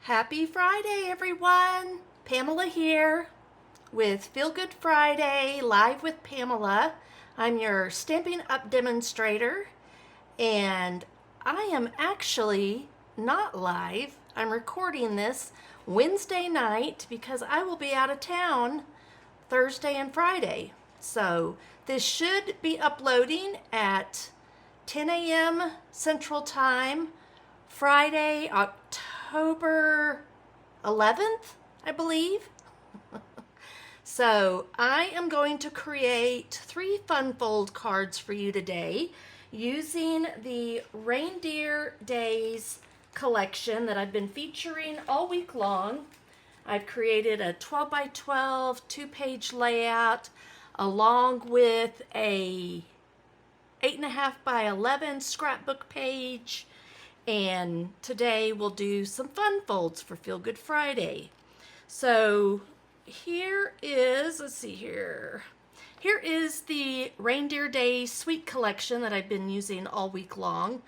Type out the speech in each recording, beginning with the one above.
Happy Friday, everyone. Pamela here with Feel Good Friday, live with Pamela. I'm your Stampin' Up demonstrator, and I am actually not live. I'm recording this Wednesday night because I will be out of town Thursday and Friday. So this should be uploading at 10 a.m. Central Time, Friday, October 11th, I believe. So I am going to create 3 fun fold cards for you today using the Reindeer Days collection that I've been featuring all week long. I've created a 12 by 12 2-page layout along with a 8.5 by 11 scrapbook page. And today we'll do some fun folds for Feel Good Friday. So here is, let's see here. Here is the Reindeer Days Suite Collection that I've been using all week long.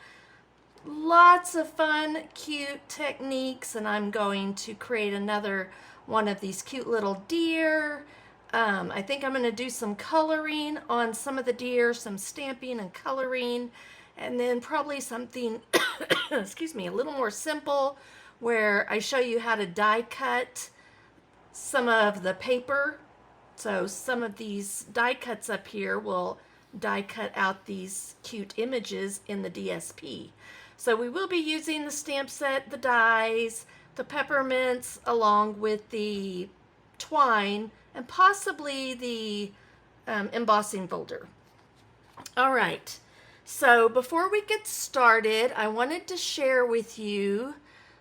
Lots of fun, cute techniques, and I'm going to create another one of these cute little deer. I think I'm going to do some coloring on some of the deer, some stamping and coloring, and then probably something, excuse me, a little more simple where I show you how to die cut some of the paper. So some of these die cuts up here will die cut out these cute images in the DSP. So we will be using the stamp set, the dies, the peppermints, along with the twine, and possibly the embossing folder. All right. So before we get started, I wanted to share with you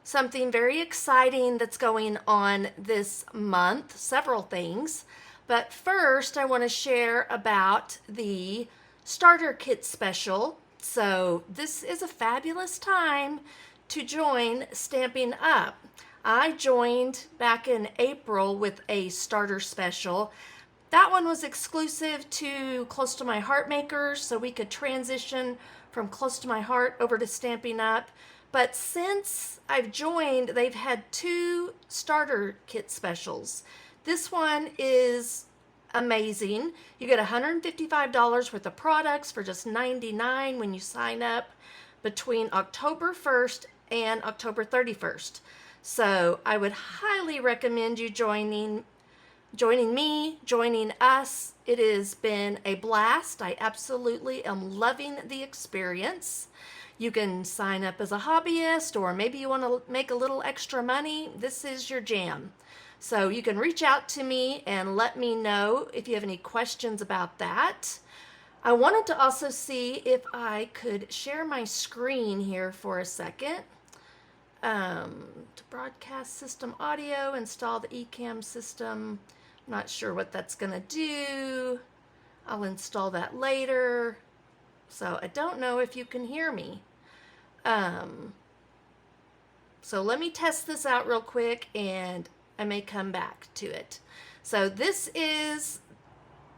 something very exciting that's going on this month, several things. But first, I want to share about the starter kit special. So this is a fabulous time to join Stampin' Up. I joined back in April with a starter special. That one was exclusive to Close to My Heart makers, so we could transition from Close to My Heart over to Stampin' Up. But since I've joined, they've had 2 starter kit specials. This one is amazing. You get $155 worth of products for just $99 when you sign up between October 1st and October 31st. So I would highly recommend you joining me, joining us. It has been a blast. I absolutely am loving the experience. You can sign up as a hobbyist, or maybe you want to make a little extra money. This is your jam. So you can reach out to me and let me know if you have any questions about that. I wanted to also see if I could share my screen here for a second. To broadcast system audio, install the eCam system. Not sure what that's going to do. I'll install that later. So I don't know if you can hear me. So let me test this out real quick and I may come back to it. So this is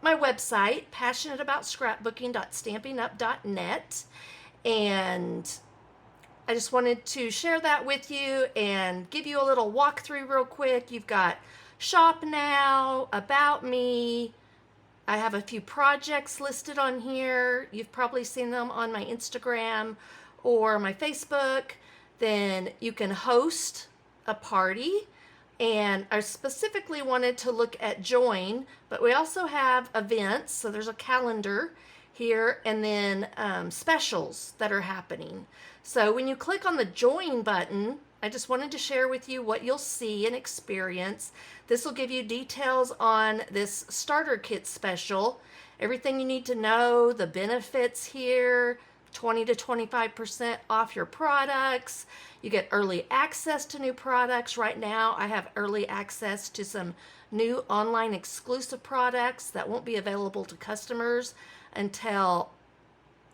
my website, passionateaboutscrapbooking.stampinup.net. And I just wanted to share that with you and give you a little walkthrough real quick. You've got Shop Now, About Me. I have a few projects listed on here. You've probably seen them on my Instagram or my Facebook. Then you can host a party. And I specifically wanted to look at join, but we also have events. So there's a calendar here, and then specials that are happening. So when you click on the join button, I just wanted to share with you what you'll see and experience. This will give you details on this starter kit special, everything you need to know, the benefits here, 20 to 25% off your products. You get early access to new products. Right now, I have early access to some new online exclusive products that won't be available to customers until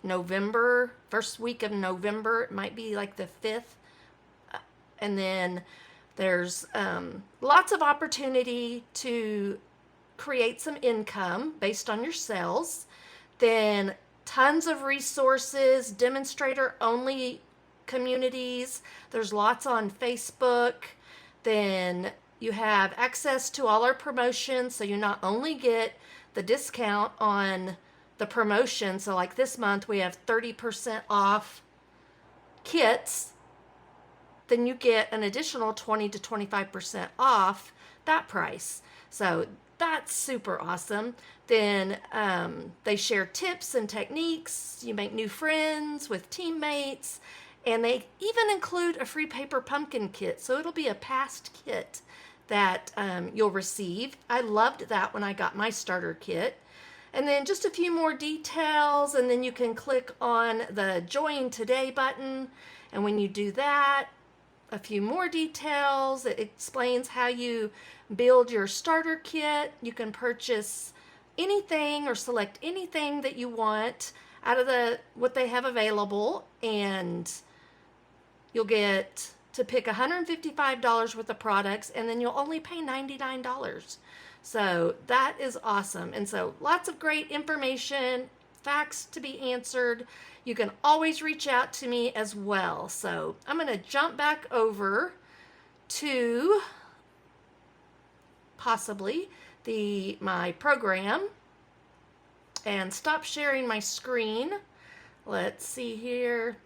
November, first week of November. It might be like the 5th. And then there's lots of opportunity to create some income based on your sales. Then tons of resources, demonstrator only communities. There's lots on Facebook. Then you have access to all our promotions, so you not only get the discount on the promotion, so like this month we have 30% off kits, then you get an additional 20 to 25% off that price. So that's super awesome. Then they share tips and techniques. You make new friends with teammates, and they even include a free paper pumpkin kit. So it'll be a past kit that you'll receive. I loved that when I got my starter kit. And then just a few more details, and then you can click on the Join Today button. And when you do that, a few more details. It explains how you build your starter kit. You can purchase anything or select anything that you want out of what they have available, and you'll get to pick $155 worth of products, and then you'll only pay $99. So that is awesome. And so lots of great information, facts to be answered. You can always reach out to me as well. So I'm going to jump back over to possibly my program and stop sharing my screen. Let's see here.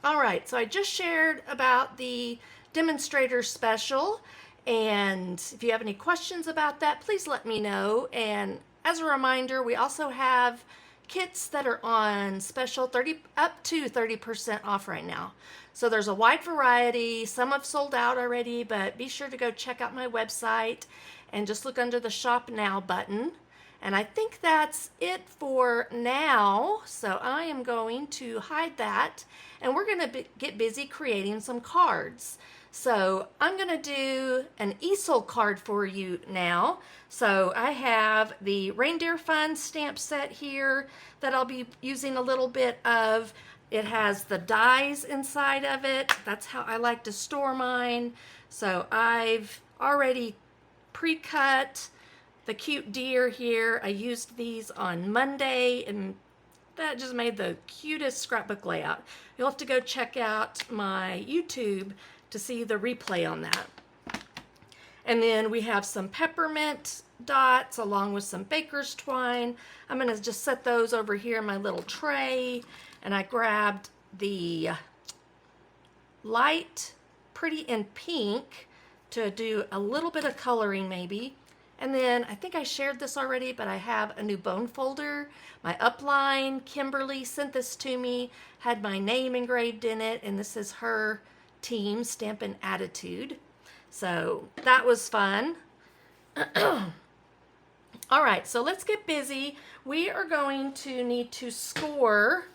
All right, so I just shared about the Demonstrator special, and if you have any questions about that, please let me know. And as a reminder, we also have kits that are on special up to 30% off right now. So there's a wide variety. Some have sold out already, but be sure to go check out my website and just look under the Shop Now button. And I think that's it for now. So I am going to hide that, and we're going to get busy creating some cards. So I'm going to do an easel card for you now. So I have the Reindeer Fun stamp set here that I'll be using a little bit of. It has the dies inside of it. That's how I like to store mine. So I've already pre-cut the cute deer here. I used these on Monday, and that just made the cutest scrapbook layout. You'll have to go check out my YouTube to see the replay on that. And then we have some peppermint dots along with some baker's twine. I'm going to just set those over here in my little tray. And I grabbed the light Pretty in Pink to do a little bit of coloring maybe. And then I think I shared this already, but I have a new bone folder. My upline, Kimberly, sent this to me, had my name engraved in it, and this is her team, Stampin' Attitude. So that was fun. All right, so let's get busy. We are going to need to score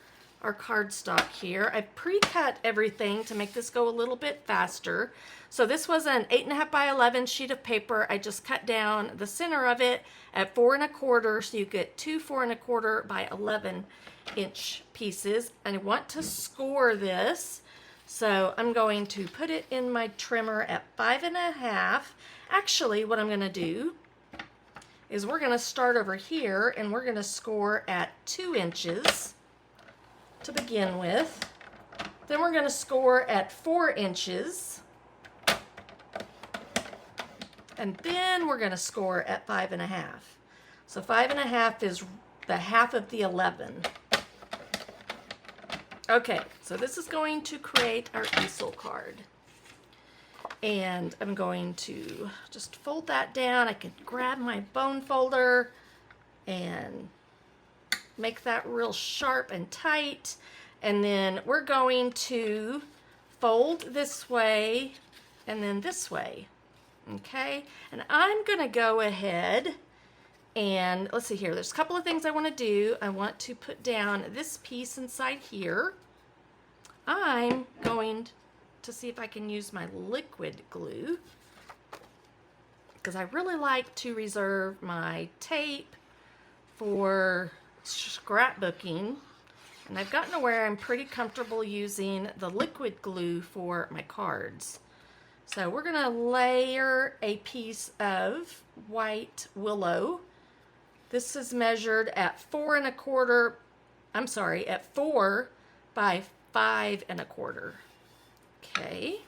our cardstock here. I pre-cut everything to make this go a little bit faster. So this was an 8.5 by 11 sheet of paper. I just cut down the center of it at 4 1/4, so you get two 4 1/4 by 11 inch pieces. And I want to score this, so I'm going to put it in my trimmer at 5 1/2. Actually, what I'm going to do is we're going to start over here, and we're going to score at 2 inches to begin with. Then we're going to score at 4 inches. And then we're going to score at 5 1/2. So 5 1/2 is the half of the 11. Okay, so this is going to create our easel card. And I'm going to just fold that down. I can grab my bone folder and make that real sharp and tight. And then we're going to fold this way and then this way. Okay, and I'm going to go ahead and let's see here. There's a couple of things I want to do. I want to put down this piece inside here. I'm going to see if I can use my liquid glue, because I really like to reserve my tape for scrapbooking, and I've gotten to where I'm pretty comfortable using the liquid glue for my cards. So we're going to layer a piece of white willow. This is measured at 4 1/4, at 4 by 5 1/4. Okay.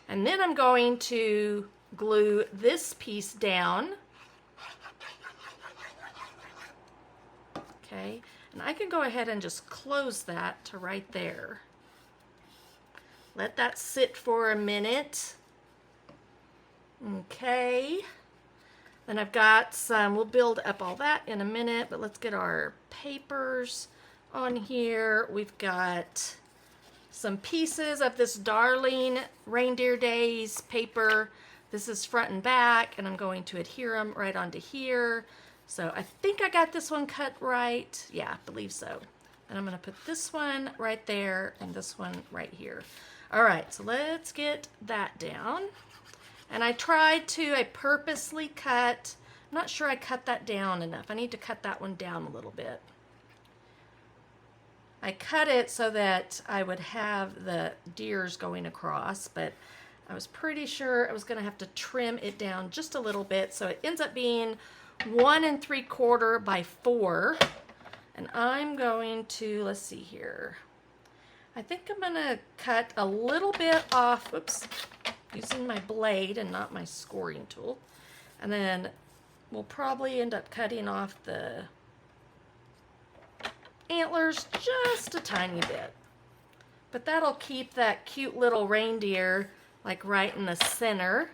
And then I'm going to glue this piece down. Okay, and I can go ahead and just close that to right there. Let that sit for a minute. Okay, then I've got some, we'll build up all that in a minute, but let's get our papers on here. We've got some pieces of this darling Reindeer Days paper. This is front and back, and I'm going to adhere them right onto here. So I think I got this one cut right. Yeah, I believe so. And I'm going to put this one right there and this one right here. All right, so let's get that down. And I purposely cut, I'm not sure I cut that down enough. I need to cut that one down a little bit. I cut it so that I would have the deers going across, but I was pretty sure I was going to have to trim it down just a little bit, so it ends up being 1 3/4 by 4. And I'm going to, let's see here. I think I'm going to cut a little bit off, oops, using my blade and not my scoring tool. And then we'll probably end up cutting off the antlers just a tiny bit. But that'll keep that cute little reindeer like right in the center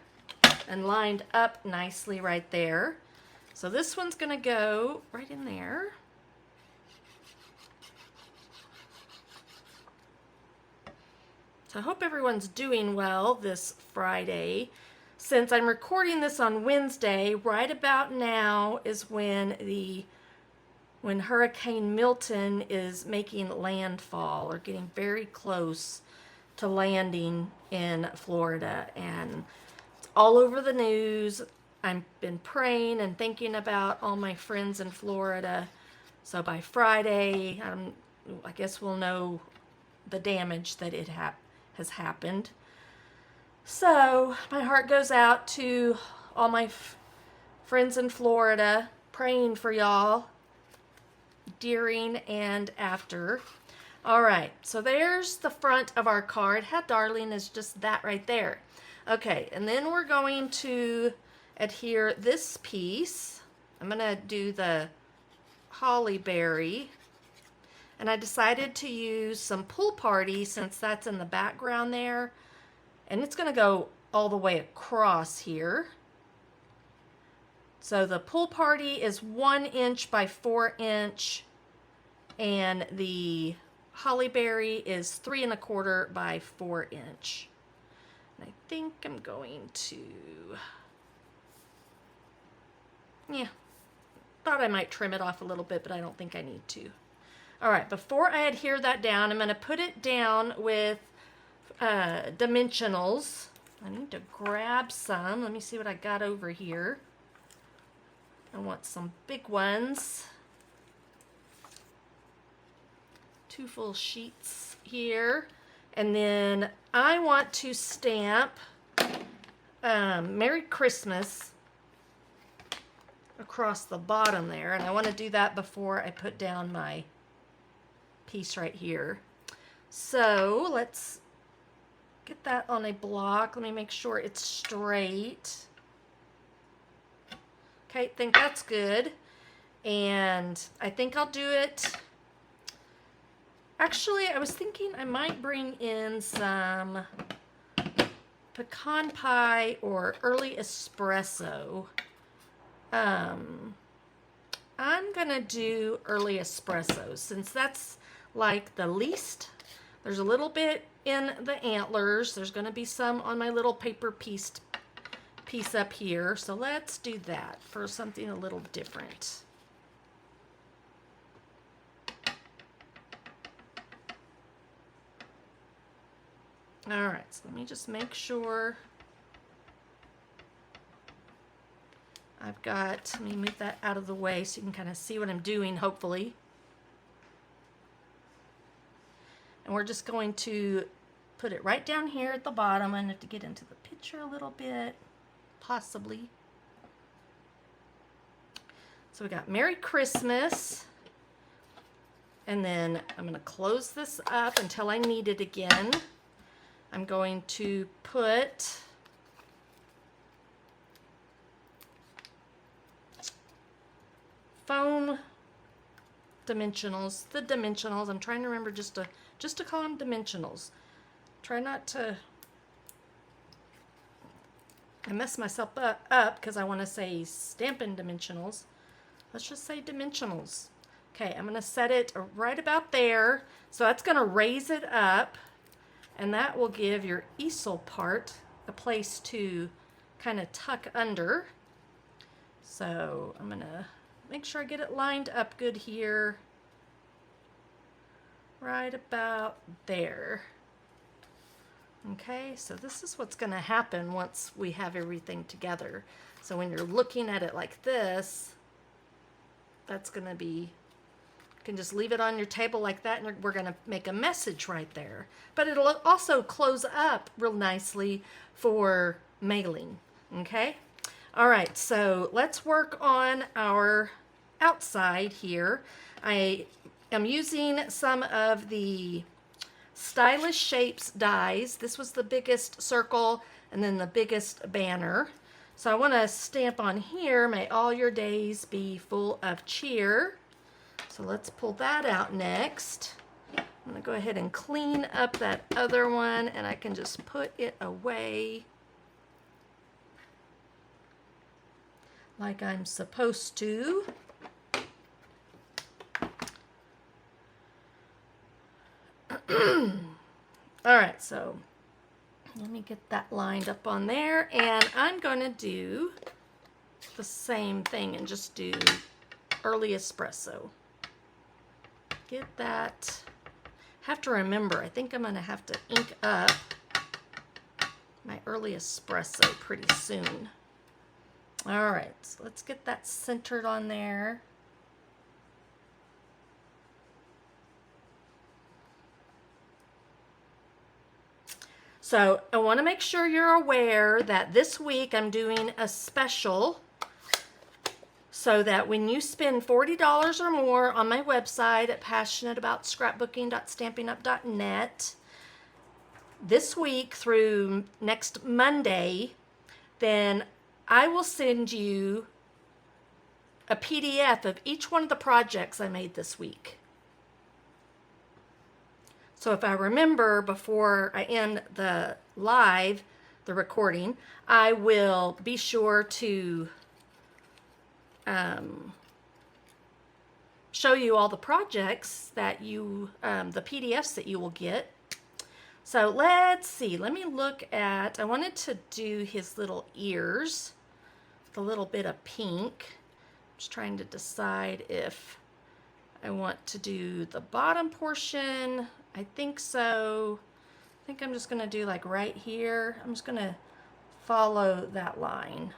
and lined up nicely right there. So this one's going to go right in there. So I hope everyone's doing well this Friday. Since I'm recording this on Wednesday, right about now is when Hurricane Milton is making landfall or getting very close to landing in Florida, and it's all over the news. I've been praying and thinking about all my friends in Florida. So by Friday, I guess we'll know the damage that has happened. So my heart goes out to all my friends in Florida, praying for y'all during and after. All right, so there's the front of our card. How darling is just that right there. Okay, and then we're going to adhere this piece. I'm going to do the holly berry. And I decided to use some Pool Party since that's in the background there. And it's going to go all the way across here. So the Pool Party is 1 inch by 4 inch. And the holly berry is 3 1/4 by 4 inch. And I think I'm going to, yeah, thought I might trim it off a little bit, but I don't think I need to. All right, before I adhere that down, I'm going to put it down with dimensionals. I need to grab some. Let me see what I got over here. I want some big ones. 2 full sheets here. And then I want to stamp Merry Christmas across the bottom there. And I want to do that before I put down my piece right here. So let's get that on a block. Let me make sure it's straight. Okay, I think that's good. And I think I'll do it. Actually, I was thinking I might bring in some pecan pie or early espresso. I'm gonna do early espresso since that's like the least. There's a little bit in the antlers. There's gonna be some on my little paper piece up here. So let's do that for something a little different. All right, so let me just make sure I've got, let me move that out of the way so you can kind of see what I'm doing, hopefully. And we're just going to put it right down here at the bottom. I have to get into the picture a little bit, possibly. So we got Merry Christmas. And then I'm going to close this up until I need it again. I'm going to put foam dimensionals, the dimensionals. I'm trying to remember just to call them dimensionals. Try not to, I mess myself up because I want to say Stampin' Dimensionals. Let's just say dimensionals. Okay, I'm going to set it right about there. So that's going to raise it up, and that will give your easel part a place to kind of tuck under. So I'm going to make sure I get it lined up good here. Right about there. Okay, so this is what's going to happen once we have everything together. So when you're looking at it like this, that's going to be, you can just leave it on your table like that, and we're going to make a message right there. But it'll also close up real nicely for mailing. Okay? All right, so let's work on our outside here. I am using some of the Stylish Shapes dies. This was the biggest circle and then the biggest banner. So I want to stamp on here, may all your days be full of cheer. So let's pull that out next. I'm going to go ahead and clean up that other one, and I can just put it away like I'm supposed to. All right, so let me get that lined up on there, and I'm going to do the same thing and just do early espresso. Get that. Have to remember, I think I'm going to have to ink up my early espresso pretty soon. All right, so let's get that centered on there. So I want to make sure you're aware that this week I'm doing a special so that when you spend $40 or more on my website at passionateaboutscrapbooking.stampinup.net this week through next Monday, then I will send you a PDF of each one of the projects I made this week. So if I remember before I end the live, the recording, I will be sure to show you all the projects that you, the PDFs that you will get. So let's see, let me look at, I wanted to do his little ears, with a little bit of pink. I'm just trying to decide if I want to do the bottom portion. I think so. I think I'm just going to do like right here. I'm just going to follow that line.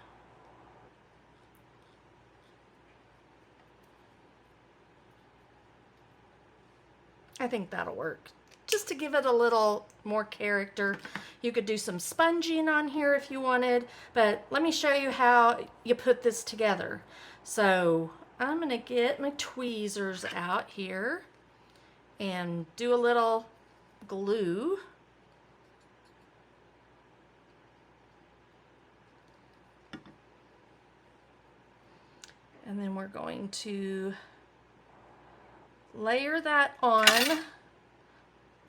I think that'll work. Just to give it a little more character. You could do some sponging on here if you wanted, but let me show you how you put this together. So I'm going to get my tweezers out here and do a little glue. And then we're going to layer that on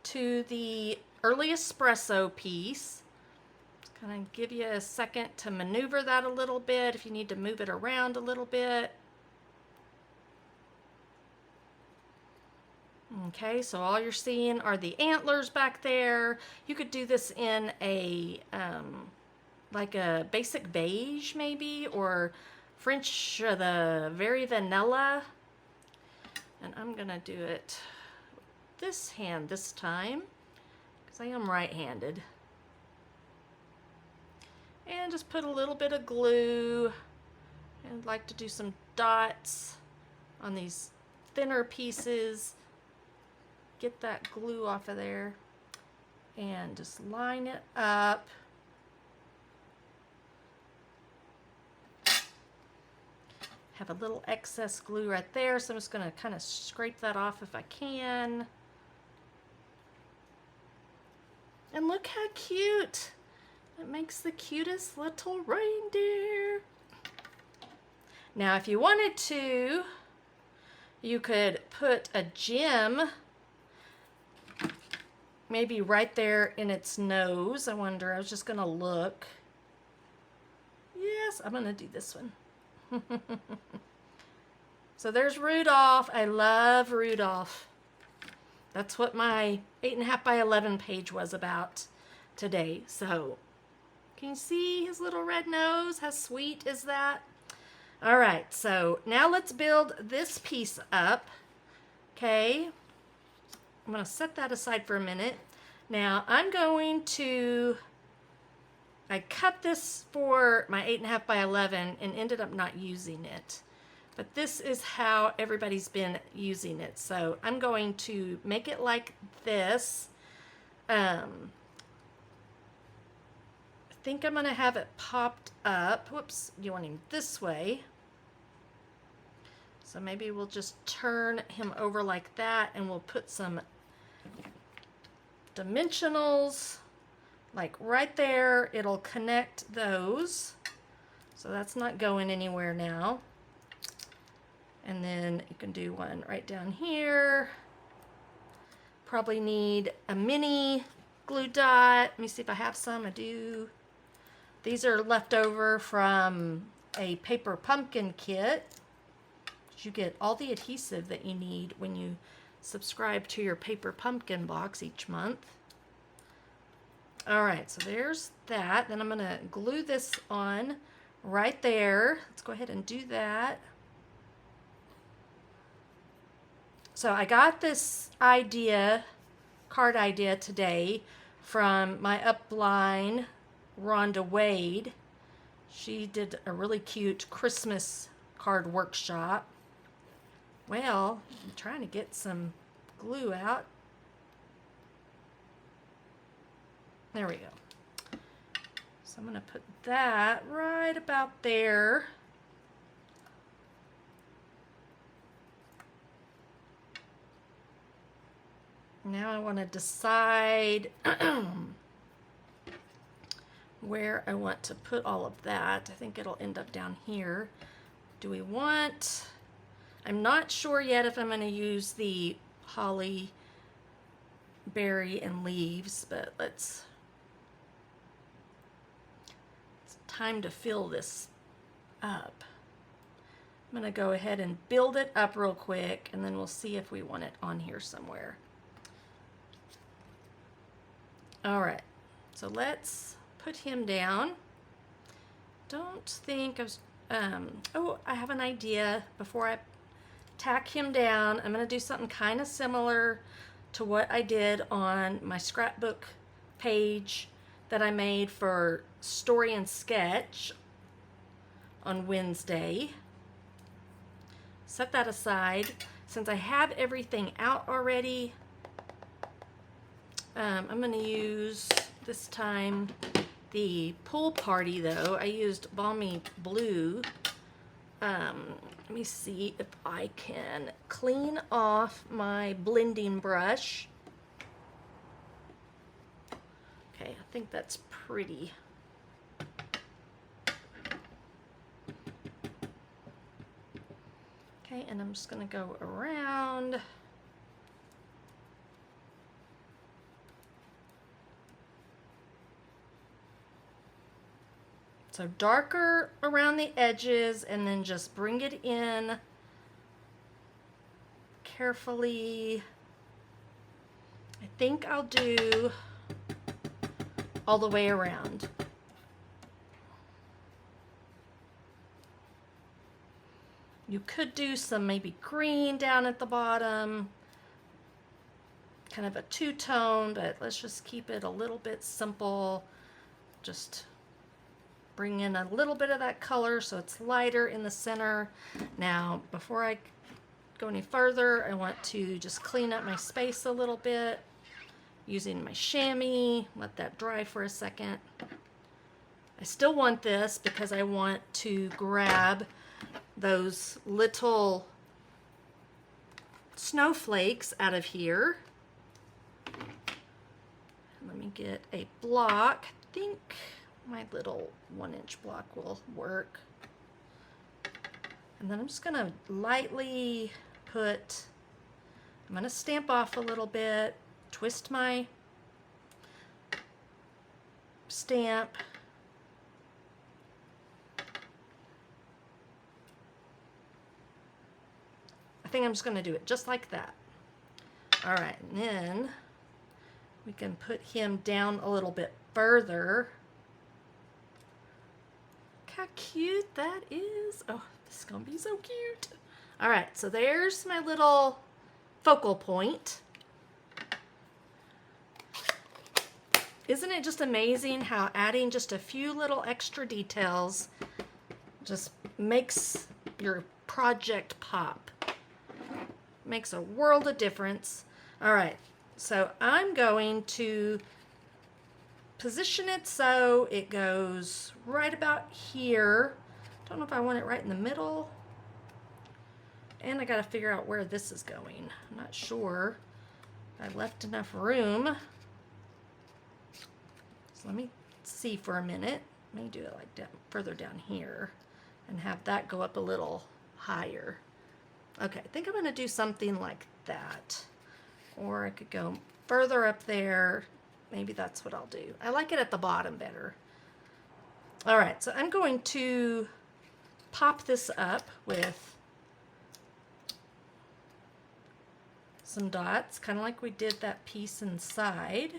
to the early espresso piece. Just kind of give you a second to maneuver that a little bit if you need to move it around a little bit. Okay, so all you're seeing are the antlers back there. You could do this in a, like a basic beige maybe, or French, the very vanilla. And I'm gonna do it this hand this time, because I am right-handed. And just put a little bit of glue, and I'd like to do some dots on these thinner pieces. Get that glue off of there and just line it up. have a little excess glue right there, so I'm just going to kind of scrape that off if I can. And look how cute! It makes the cutest little reindeer. Now, if you wanted to, you could put a gem maybe right there in its nose. I wonder, I was just gonna look. Yes, I'm gonna do this one. So there's Rudolph. I love Rudolph. That's what my 8.5 by 11 page was about today. So, can you see his little red nose? How sweet is that? All right, so now let's build this piece up. Okay, I'm going to set that aside for a minute. Now I'm going to, I cut this for my 8.5 by 11 and ended up not using it. But this is how everybody's been using it. So I'm going to make it like this. I think I'm going to have it popped up. Whoops, you want him this way. So maybe we'll just turn him over like that, and we'll put some dimensionals like right there. It'll connect those. So that's not going anywhere now. And then you can do one right down here. Probably need a mini glue dot. Let me see if I have some. I do. These are left over from a paper pumpkin kit. You get all the adhesive that you need when you subscribe to your paper pumpkin box each month. All right, so there's that. Then I'm going to glue this on right there. Let's go ahead and do that. So I got this idea, card idea today from my upline, Rhonda Wade. She did a really cute Christmas card workshop. Well, I'm trying to get some glue out. There we go. So I'm going to put that right about there. Now I want to decide where I want to put all of that. I think it'll end up down here. Do we want... I'm not sure yet if I'm going to use the holly berry and leaves, but it's time to fill this up. I'm going to go ahead and build it up real quick, and then we'll see if we want it on here somewhere. All right, so let's put him down. Don't think I was, oh, I have an idea. Before I tack him down, I'm going to do something kind of similar to what I did on my scrapbook page that I made for Story and Sketch on Wednesday. Set that aside. Since I have everything out already, I'm going to use this time the pool party though. I used Balmy Blue. Let me see if I can clean off my blending brush. Okay, I think that's pretty. Okay, and I'm just going to go around. So darker around the edges, and then just bring it in carefully. I think I'll do all the way around. You could do some maybe green down at the bottom, kind of a two-tone, but let's just keep it a little bit simple. Just bring in a little bit of that color so it's lighter in the center. Now, before I go any further, I want to just clean up my space a little bit using my chamois. Let that dry for a second. I still want this because I want to grab those little snowflakes out of here. Let me get a block. I think my little 1-inch block will work. And then I'm just gonna lightly put, I'm gonna stamp off a little bit, twist my stamp. I think I'm just gonna do it just like that. All right, and then we can put him down a little bit further. Look how cute that is. Oh, this is gonna be so cute. All right, so there's my little focal point. Isn't it just amazing how adding just a few little extra details just makes your project pop? Makes a world of difference. All right, so I'm going to position it so it goes right about here. Don't know if I want it right in the middle. And I got to figure out where this is going. I'm not sure. I left enough room. So let me see for a minute. Let me do it like down, further down here and have that go up a little higher. Okay, I think I'm going to do something like that. Or I could go further up there. Maybe that's what I'll do. I like it at the bottom better. All right, so I'm going to pop this up with some dots, kind of like we did that piece inside.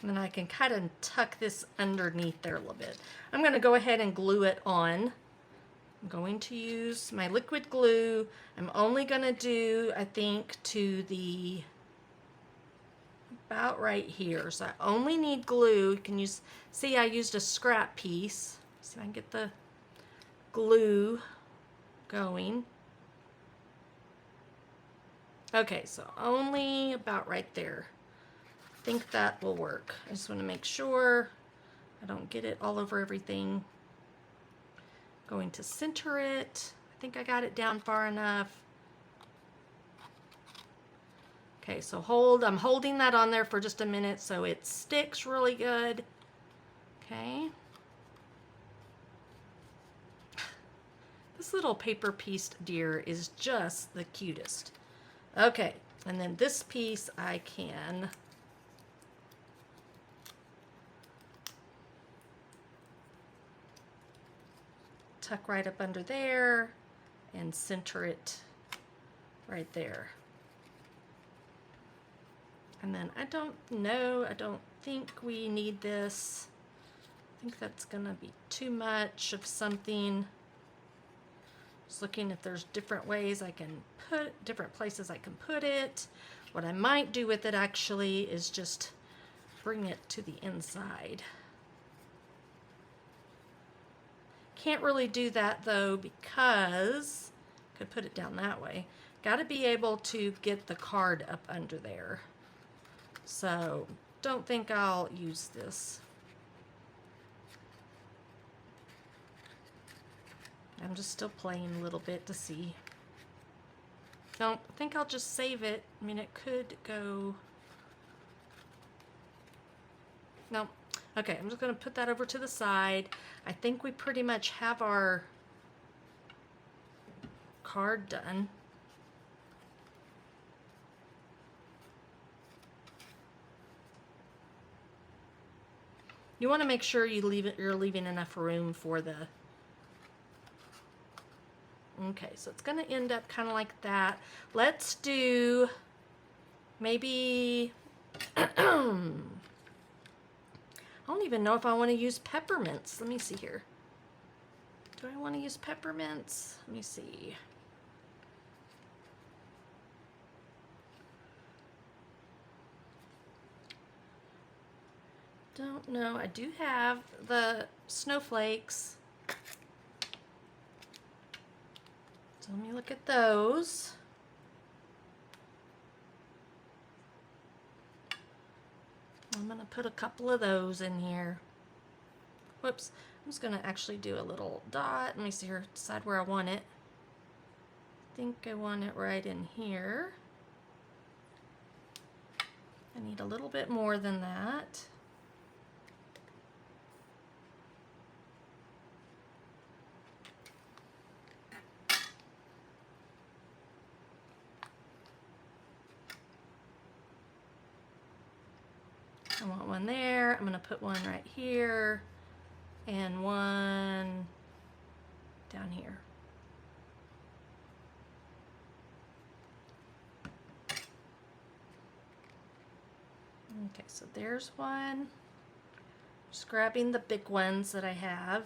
And then I can kind of tuck this underneath there a little bit. I'm going to go ahead and glue it on. I'm going to use my liquid glue. I'm only going to do, I think, to the about right here. So I only need glue. You can use, see, I used a scrap piece. See if I can get the glue going. Okay, so only about right there. I think that will work. I just want to make sure I don't get it all over everything. Going to center it. I think I got it down far enough. Okay, so I'm holding that on there for just a minute so it sticks really good. Okay. This little paper piece deer is just the cutest. Okay, and then this piece I can tuck right up under there and center it right there. And then I don't think we need this. I think that's gonna be too much of something. Just looking if there's different ways I can put, different places I can put it. What I might do with it actually is just bring it to the inside. Can't really do that though because I could put it down that way. Got to be able to get the card up under there. So don't think I'll use this. I'm just still playing a little bit to see. Don't think I'll just save it. I mean, it could go. No. Okay, I'm just going to put that over to the side. I think we pretty much have our card done. You want to make sure you're leaving enough room for the. Okay, so it's going to end up kind of like that. Let's do maybe. I don't even know if I want to use peppermints. Let me see here. Do I want to use peppermints? Let me see. Don't know. I do have the snowflakes. So let me look at those. going to put a couple of those in here. Whoops. I'm just going to actually do a little dot. Let me see here, decide where I want it. I think I want it right in here. I need a little bit more than that. I want one there. I'm going to put one right here and one down here. Okay, so there's one. Just grabbing the big ones that I have.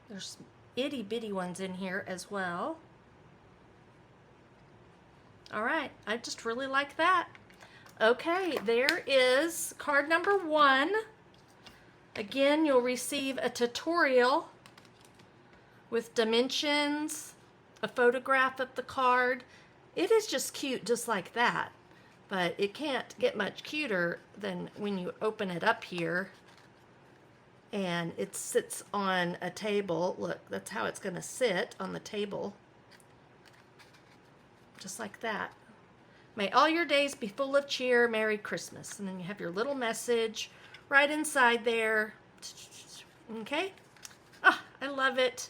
There's itty bitty ones in here as well. All right, I just really like that. Okay, there is card number 1. Again, you'll receive a tutorial with dimensions, a photograph of the card. It is just cute just like that, but it can't get much cuter than when you open it up here and it sits on a table. Look, that's how it's going to sit on the table. Just like that. May all your days be full of cheer. Merry Christmas. And then you have your little message right inside there. Okay? Ah, I love it.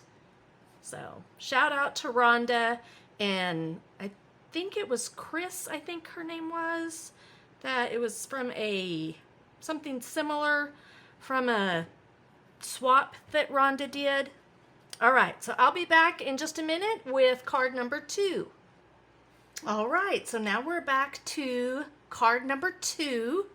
So, shout out to Rhonda, and I think it was Chris, I think her name was, that it was from something similar from a swap that Rhonda did. All right, so I'll be back in just a minute with card number 2. All right, so now we're back to card number 2.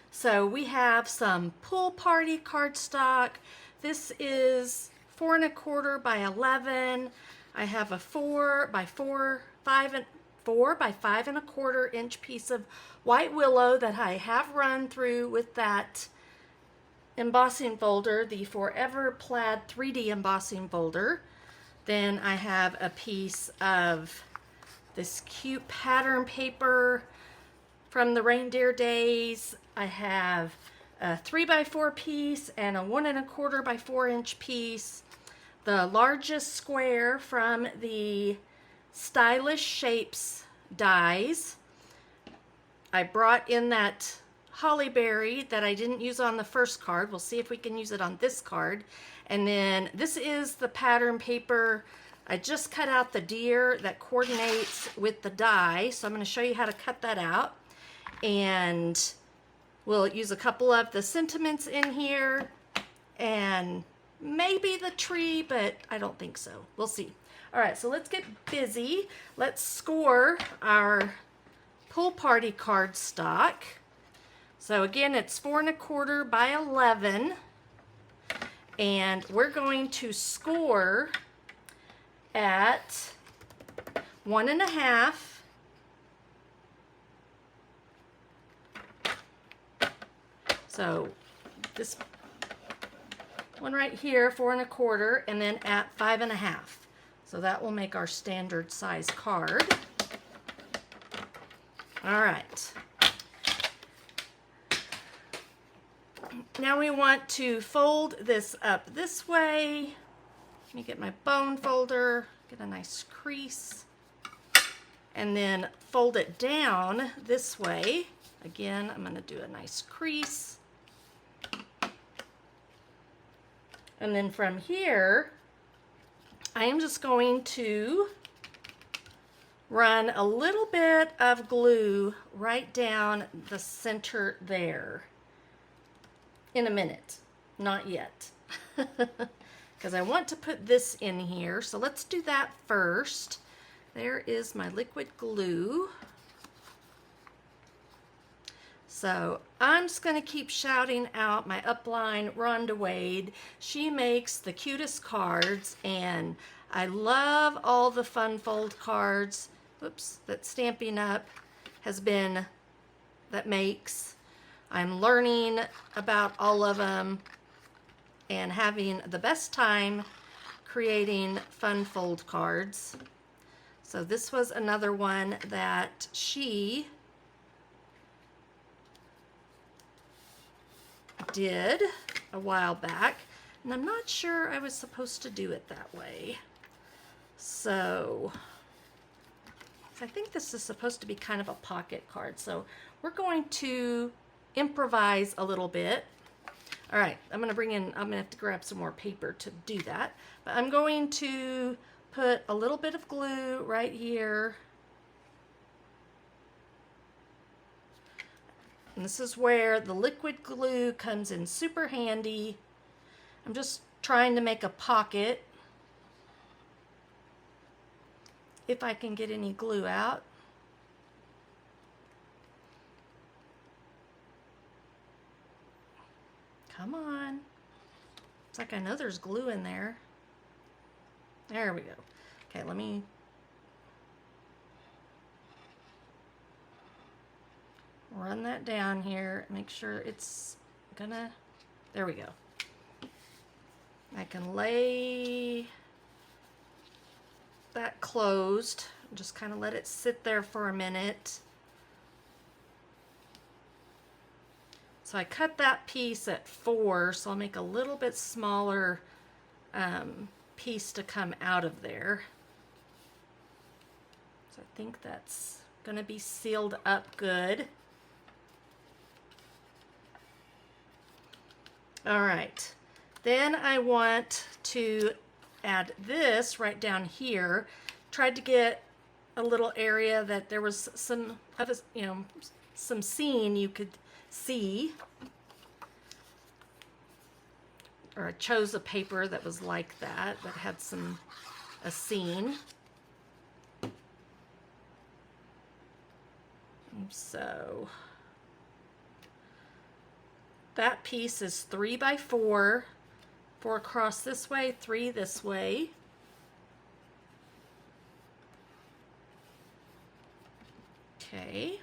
So we have some pool party cardstock. This is 4 1/4 by 11. I have a 4 by 5 1/4 inch piece of white willow that I have run through with that embossing folder, the Forever Plaid 3D embossing folder. Then I have a piece of this cute pattern paper from the Reindeer Days. I have a 3 by 4 piece and a 1 1/4 by 4 inch piece. The largest square from the Stylish Shapes dies. I brought in that holly berry that I didn't use on the first card. We'll see if we can use it on this card. And then this is the pattern paper. I just cut out the deer that coordinates with the die, so I'm going to show you how to cut that out. And we'll use a couple of the sentiments in here and maybe the tree, but I don't think so. We'll see. All right, so let's get busy. Let's score our pool party cardstock. So again, it's 4 1/4 by 11, and we're going to score at 1 1/2. So this one right here, 4 1/4, and then at 5 1/2. So that will make our standard size card. All right. Now we want to fold this up this way. Let me get my bone folder, get a nice crease, and then fold it down this way. Again, I'm going to do a nice crease. And then from here, I am just going to run a little bit of glue right down the center there. In a minute, not yet, because I want to put this in here. So let's do that first. There is my liquid glue. So I'm just going to keep shouting out my upline, Rhonda Wade. She makes the cutest cards, and I love all the fun fold cards. Whoops, that Stampin' Up makes. I'm learning about all of them and having the best time creating fun fold cards. So this was another one that she did a while back, and I'm not sure I was supposed to do it that way. So I think this is supposed to be kind of a pocket card. So we're going to improvise a little bit. All right, I'm gonna have to grab some more paper to do that. But I'm going to put a little bit of glue right here. And this is where the liquid glue comes in super handy. I'm just trying to make a pocket if I can get any glue out. Come on. It's like I know there's glue in there. There we go. Okay, let me run that down here. Make sure it's gonna, there we go. I can lay that closed. Just kind of let it sit there for a minute. So I cut that piece at 4, so I'll make a little bit smaller piece to come out of there. So I think that's gonna be sealed up good. All right, then I want to add this right down here. Tried to get a little area that there was some of, you know, some scene you could see. Or I chose a paper that was like that had a scene. And so that piece is 3 by 4, 4 across this way, 3 this way. Okay,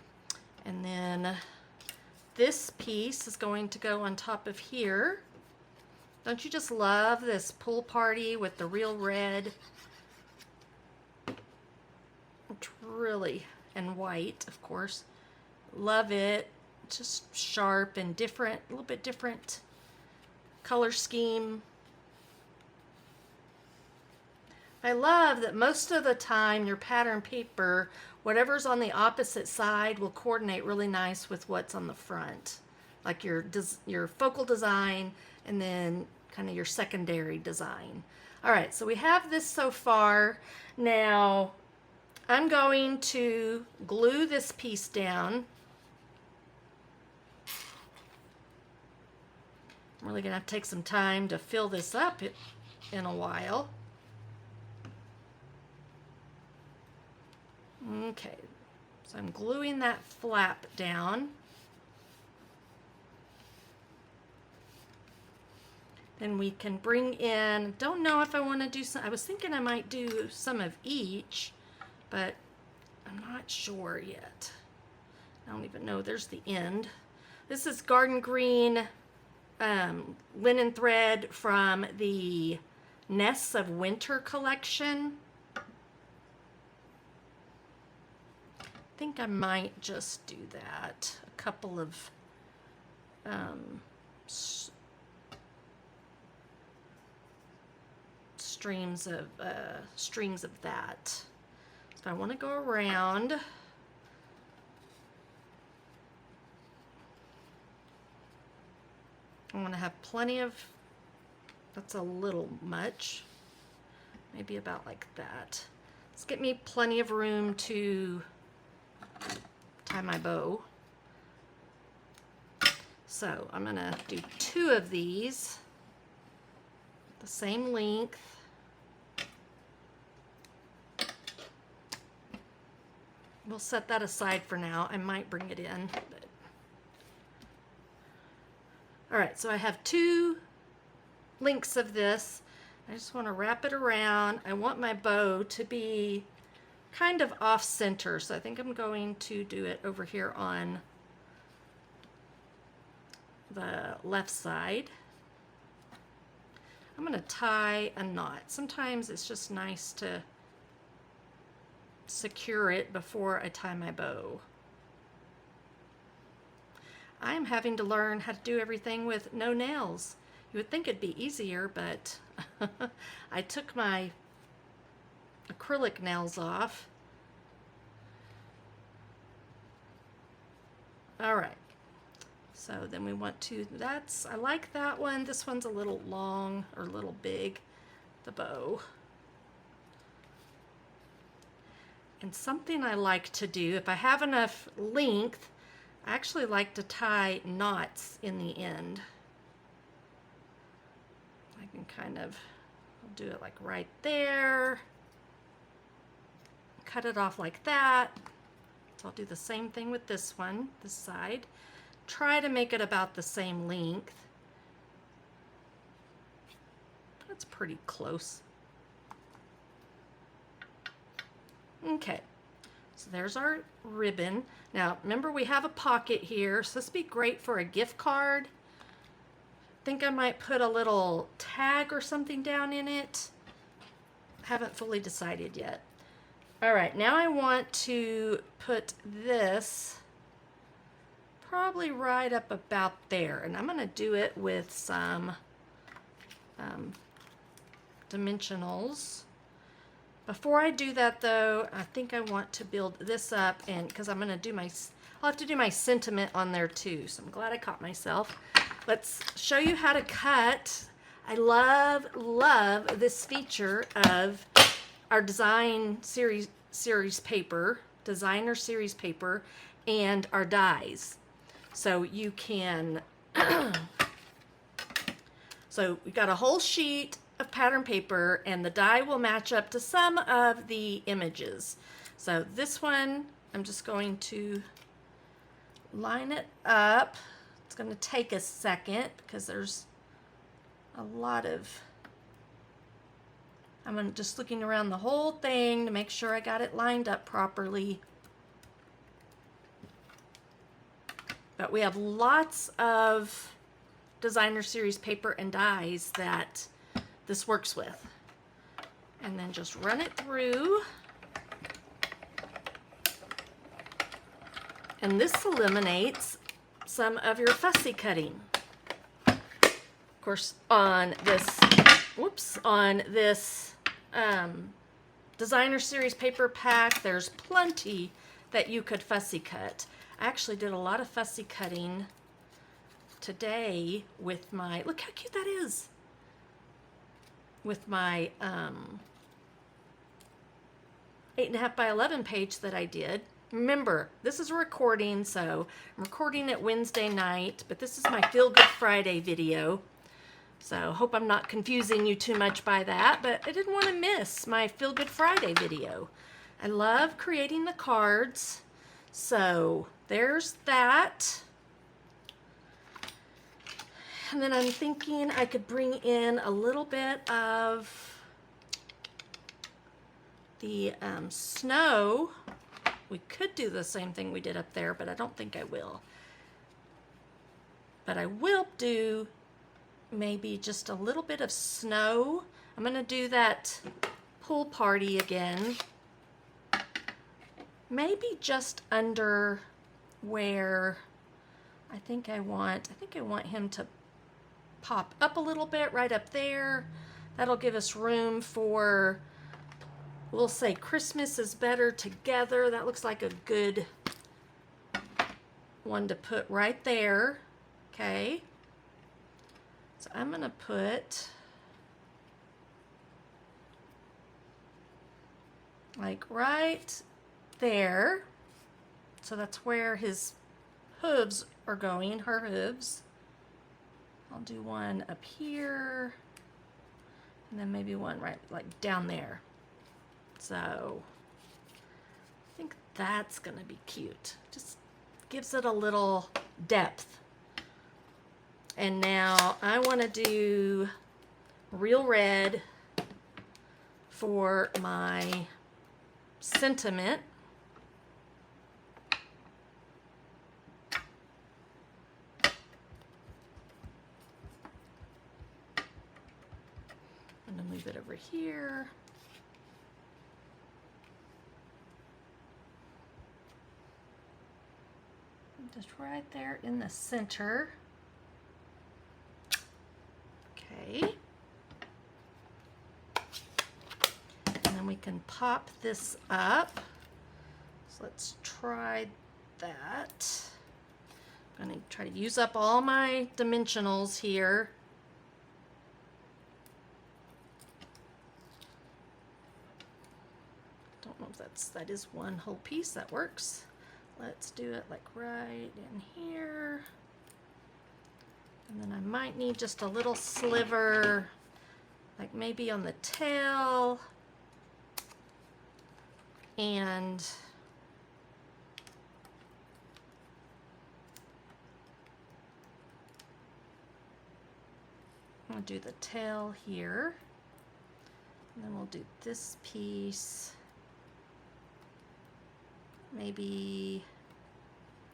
and then this piece is going to go on top of here. Don't you just love this pool party with the real red? It's really, and white, of course. Love it. Just sharp and different, a little bit different color scheme. I love that most of the time your pattern paper, whatever's on the opposite side, will coordinate really nice with what's on the front. Like your focal design and then kind of your secondary design. All right, so we have this so far. Now I'm going to glue this piece down. I'm really gonna have to take some time to fill this up in a while. Okay, so I'm gluing that flap down. Then we can bring in, don't know if I want to do some, I was thinking I might do some of each, but I'm not sure yet. I don't even know, there's the end. This is garden green linen thread from the Nests of Winter collection. I think I might just do that. A couple of strings of that. So I want to go around. I want to have plenty of, that's a little much, maybe about like that. Let's get me plenty of room to tie my bow. So I'm gonna do 2 of these, the same length. We'll set that aside for now. I might bring it in. But... All right, so I have 2 lengths of this. I just want to wrap it around. I want my bow to be kind of off center, so I think I'm going to do it over here on the left side. I'm going to tie a knot. Sometimes it's just nice to secure it before I tie my bow. I'm having to learn how to do everything with no nails. You would think it'd be easier, but I took my acrylic nails off. All right, so then we want to, I like that one. This one's a little long or a little big, the bow. And something I like to do, if I have enough length, I actually like to tie knots in the end. I can kind of, I'll do it like right there. Cut it off like that. So I'll do the same thing with this one, this side. Try to make it about the same length. That's pretty close. Okay, so there's our ribbon. Now remember, we have a pocket here, so this would be great for a gift card. I think I might put a little tag or something down in it. Haven't fully decided yet. All right, now I want to put this probably right up about there, and I'm going to do it with some dimensionals. Before I do that though, I think I want to build this up, and because I'm going to do I'll have to do my sentiment on there too, so I'm glad I caught myself. Let's show you how to cut. I love this feature of our designer series paper, and our dies. So you can, so we got a whole sheet of pattern paper, and the die will match up to some of the images. So this one, I'm just going to line it up. It's going to take a second because there's a lot of, I'm just looking around the whole thing to make sure I got it lined up properly. But we have lots of designer series paper and dies that this works with. And then just run it through. And this eliminates some of your fussy cutting. Of course, on this, designer series paper pack, there's plenty that you could fussy cut. I actually did a lot of fussy cutting today with my, look how cute that is, with my 8.5 by 11 page that I did. Remember, this is a recording, so I'm recording it Wednesday night, but this is my Feel Good Friday video. So hope I'm not confusing you too much by that, but I didn't want to miss my Feel Good Friday video. I love creating the cards. So there's that. And then I'm thinking I could bring in a little bit of the snow. We could do the same thing we did up there, but I don't think I will. But I will do maybe just a little bit of snow. I'm going to do that pool party again. Maybe just under where I think I want him to pop up a little bit right up there. That'll give us room for, we'll say Christmas is better together. That looks like a good one to put right there. Okay. So I'm going to put like right there. So that's where his hooves are going, her hooves. I'll do one up here, and then maybe one right like down there. So I think that's gonna be cute. Just gives it a little depth. And now I want to do real red for my sentiment. I'm going to move it over here. just right there in the center. Okay. And then we can pop this up. So let's try that. I'm going to try to use up all my dimensionals here. Don't know if that is one whole piece. That works. Let's do it like right in here. And then I might need just a little sliver, like maybe on the tail. And I'm going to do the tail here. And then we'll do this piece maybe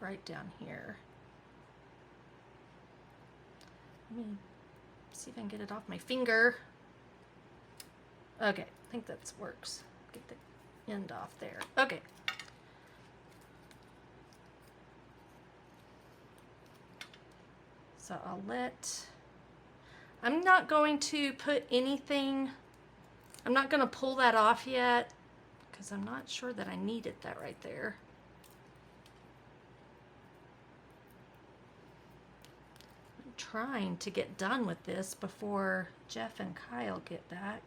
right down here. Let me see if I can get it off my finger. Okay, I think that works. Get the end off there. Okay. So I'm not going to put anything, I'm not going to pull that off yet because I'm not sure that I needed that right there. I'm trying to get done with this before Jeff and Kyle get back.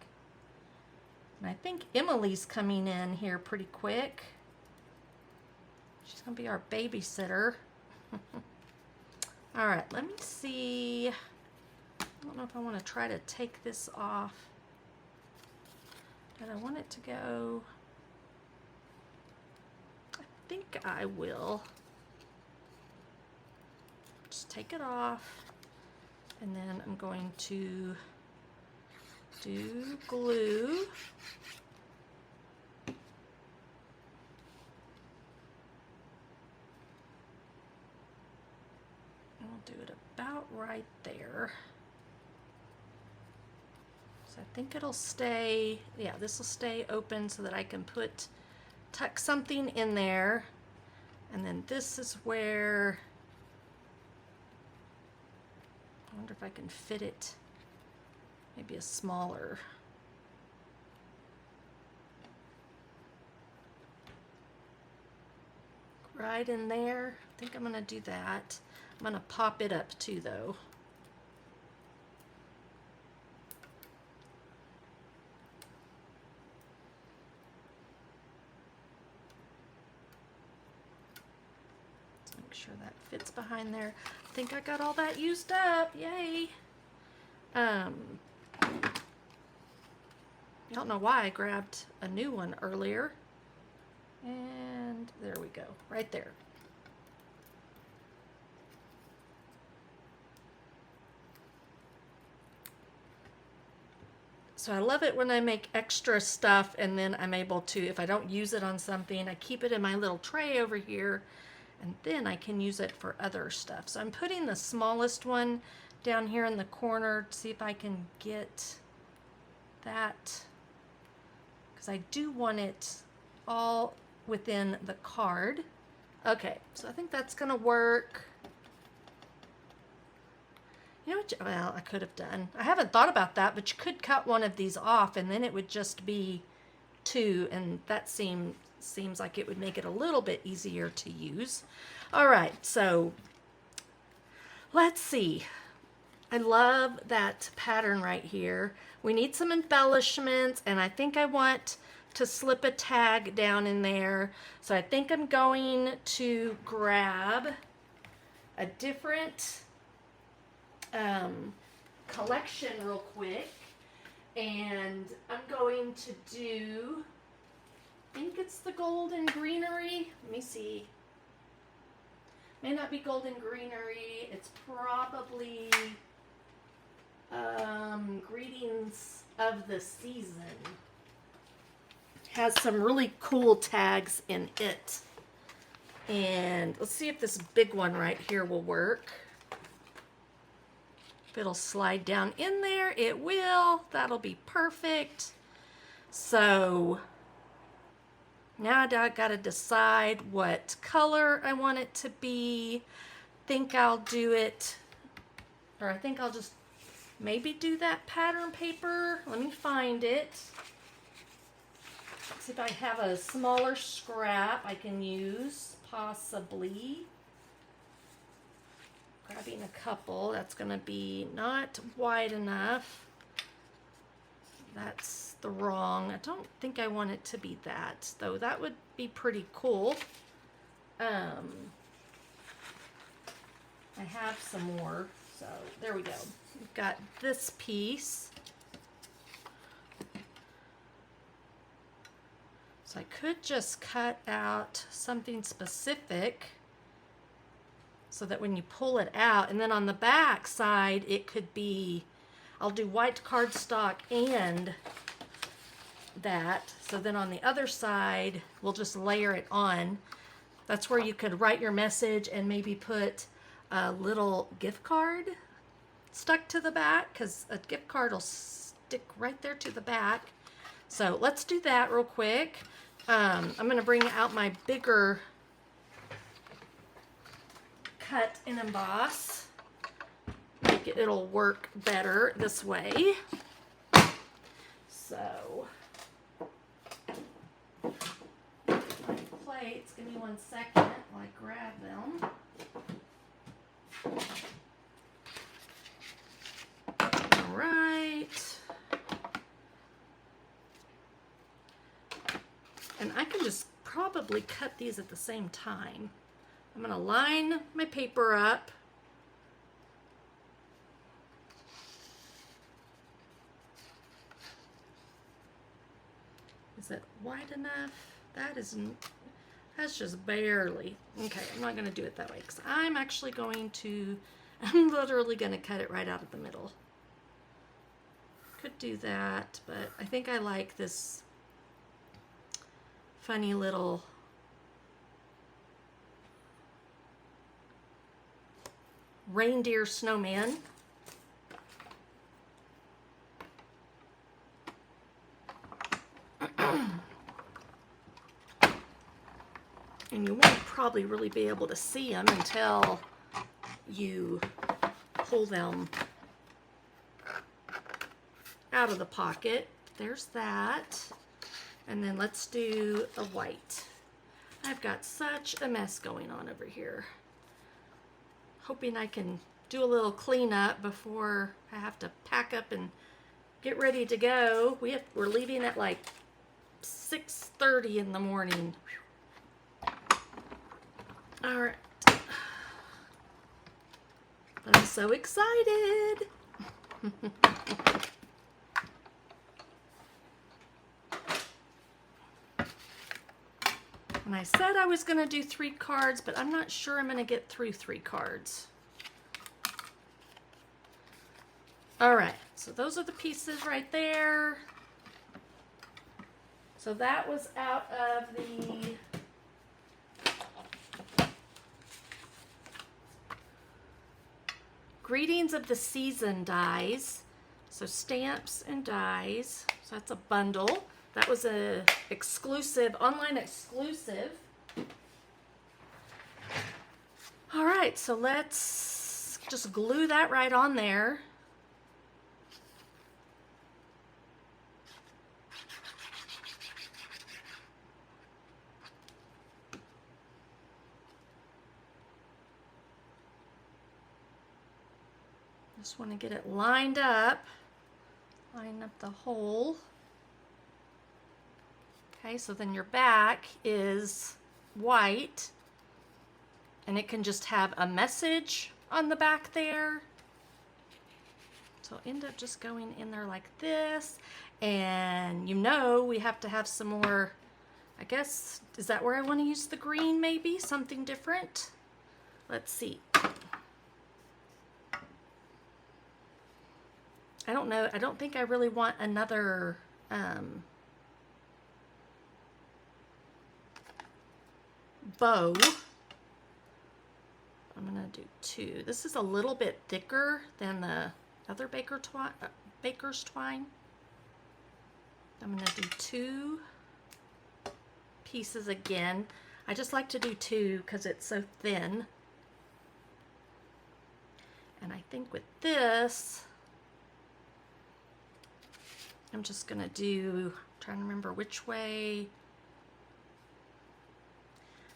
And I think Emily's coming in here pretty quick. She's going to be our babysitter. All right, let me see. I don't know if I want to try to take this off. And I want it to go. I think I will. Just take it off. And then I'm going to do glue. And we'll do it about right there. So I think it'll stay, yeah, this will stay open so that I can tuck something in there. And then this is where, I wonder if I can fit it, maybe a smaller. Right in there. I think I'm gonna do that. I'm gonna pop it up too though. Make sure that fits behind there. I think I got all that used up. Yay. I don't know why I grabbed a new one earlier. And there we go, right there. So I love it when I make extra stuff and then I'm able to, if I don't use it on something, I keep it in my little tray over here and then I can use it for other stuff. So I'm putting the smallest one down here in the corner to see if I can get that, because I do want it all within the card. Okay, so I think that's gonna work. You know what, well, I could have done, I haven't thought about that, but you could cut one of these off and then it would just be two, and that seems like it would make it a little bit easier to use. All right, so let's see. I love that pattern right here. We need some embellishments, and I think I want to slip a tag down in there. So I think I'm going to grab a different collection real quick, and I'm going to do, I think it's the golden greenery. Let me see. May not be golden greenery. It's probably greetings of the season. Has some really cool tags in it. And let's see if this big one right here will work. If it'll slide down in there, it will. That'll be perfect. So Now I got to decide what color I want it to be. Think I'll do it, or I think I'll just maybe do that pattern paper. Let me find it. See if I have a smaller scrap I can use, possibly. Grabbing a couple. That's going to be not wide enough. That's the wrong. I don't think I want it to be that, though. That would be pretty cool. I have some more, so there we go. We've got this piece. So I could just cut out something specific so that when you pull it out, and then on the back side it could be, I'll do white cardstock and that, so then on the other side we'll just layer it on. That's where you could write your message and maybe put a little gift card stuck to the back, because a gift card will stick right there to the back. So let's do that real quick. I'm going to bring out my bigger cut and emboss. It'll work better this way. So, my plates, give me 1 second while I grab them. All right. And I can just probably cut these at the same time. I'm going to line my paper up. Is it wide enough? That's just barely. Okay, I'm not going to do it that way because I'm literally going to cut it right out of the middle. Could do that, but I think I like this funny little reindeer snowman. And you won't probably really be able to see them until you pull them out of the pocket. There's that. And then let's do a white. I've got such a mess going on over here. Hoping I can do a little cleanup before I have to pack up and get ready to go. We're leaving at like 6:30 in the morning. All right. I'm so excited. And I said I was going to do 3 cards, but I'm not sure I'm going to get through 3 cards. All right, so those are the pieces right there. So that was out of the Greetings of the Season dies. So stamps and dies. So that's a bundle. That was a exclusive, online exclusive. All right, so let's just glue that right on there. Just want to get it lined up. Line up the hole. Okay, so then your back is white, and it can just have a message on the back there. So I'll end up just going in there like this, and you know we have to have some more, I guess, is that where I want to use the green maybe? Something different? Let's see. I don't know, I don't think I really want another bow. I'm gonna do 2. This is a little bit thicker than the other baker's twine. I'm gonna do 2 pieces again. I just like to do 2 because it's so thin. And I think with this, I'm just gonna do, trying to remember which way.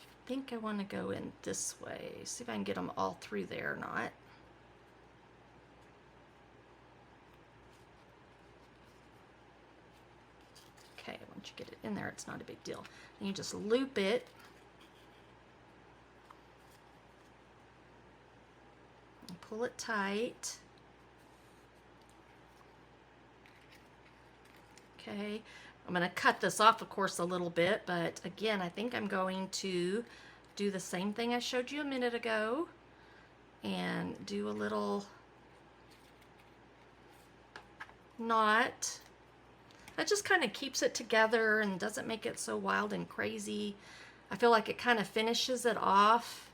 I think I want to go in this way. See if I can get them all through there or not. Okay, once you get it in there, it's not a big deal. And you just loop it. And pull it tight. Okay, I'm going to cut this off, of course, a little bit, but again, I think I'm going to do the same thing I showed you a minute ago and do a little knot. That just kind of keeps it together and doesn't make it so wild and crazy. I feel like it kind of finishes it off.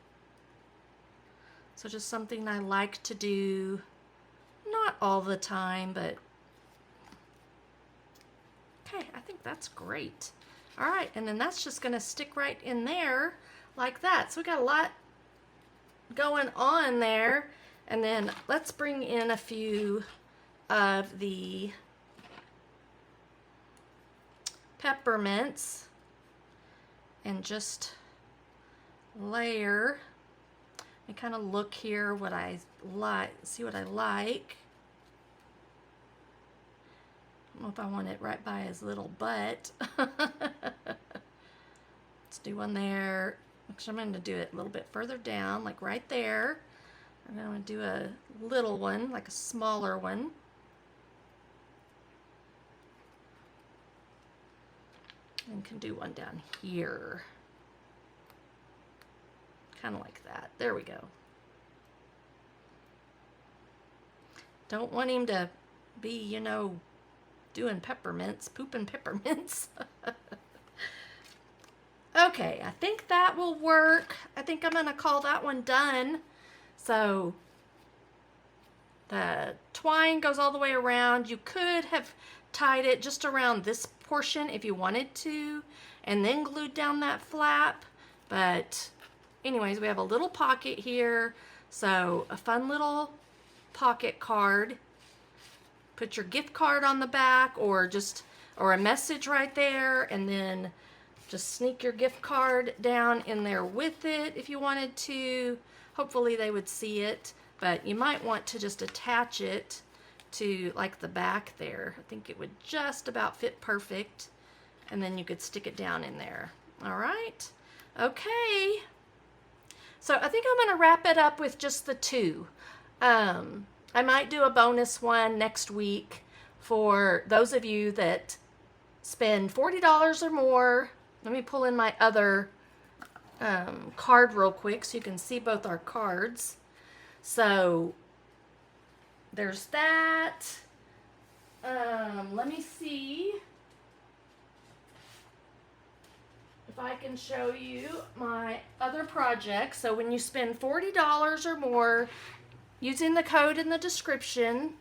So just something I like to do, not all the time, but okay, I think that's great. All right, and then that's just gonna stick right in there like that. So we got a lot going on there. And then let's bring in a few of the peppermints and just layer. I kind of look here what I like, see what I like. I don't know if I want it right by his little butt. Let's do one there. Actually, I'm going to do it a little bit further down, like right there. I'm going to do a little one, like a smaller one. And can do one down here. Kind of like that. There we go. Don't want him to be, you know, doing peppermints, pooping peppermints. Okay, I think that will work. I think I'm going to call that one done. So the twine goes all the way around. You could have tied it just around this portion if you wanted to, and then glued down that flap. But anyways, we have a little pocket here. So a fun little pocket card. Put your gift card on the back, or a message right there, and then just sneak your gift card down in there with it if you wanted to. Hopefully they would see it, but you might want to just attach it to like the back there. I think it would just about fit perfect, and then you could stick it down in there. All right, okay. So I think I'm going to wrap it up with just the 2. I might do a bonus one next week for those of you that spend $40 or more. Let me pull in my other card real quick so you can see both our cards. So there's that. Let me see if I can show you my other projects. So when you spend $40 or more using the code in the description,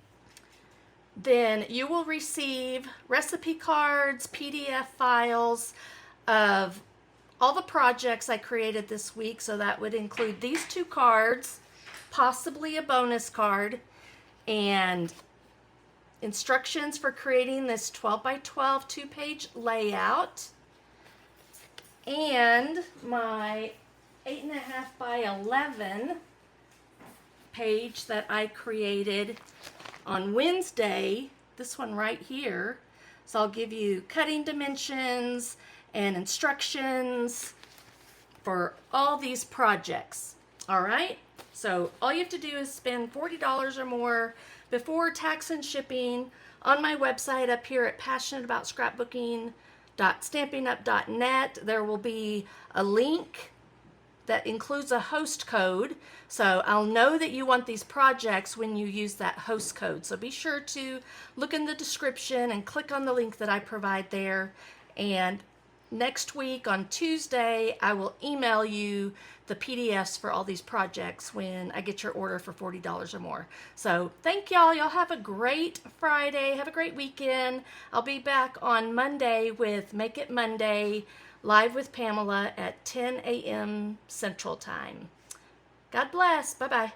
then you will receive recipe cards, PDF files of all the projects I created this week. So that would include these 2 cards, possibly a bonus card, and instructions for creating this 12 by 12 2-page layout, and my 8.5 by 11 page that I created on Wednesday, this one right here. So I'll give you cutting dimensions and instructions for all these projects. All right, so all you have to do is spend $40 or more before tax and shipping on my website up here at passionateaboutscrapbooking.stampinup.net. There will be a link that includes a host code, so I'll know that you want these projects when you use that host code. So be sure to look in the description and click on the link that I provide there. And next week on Tuesday, I will email you the PDFs for all these projects when I get your order for $40 or more. So thank y'all. Y'all have a great Friday. Have a great weekend. I'll be back on Monday with Make It Monday live with Pamela at 10 a.m. Central Time. God bless. Bye-bye.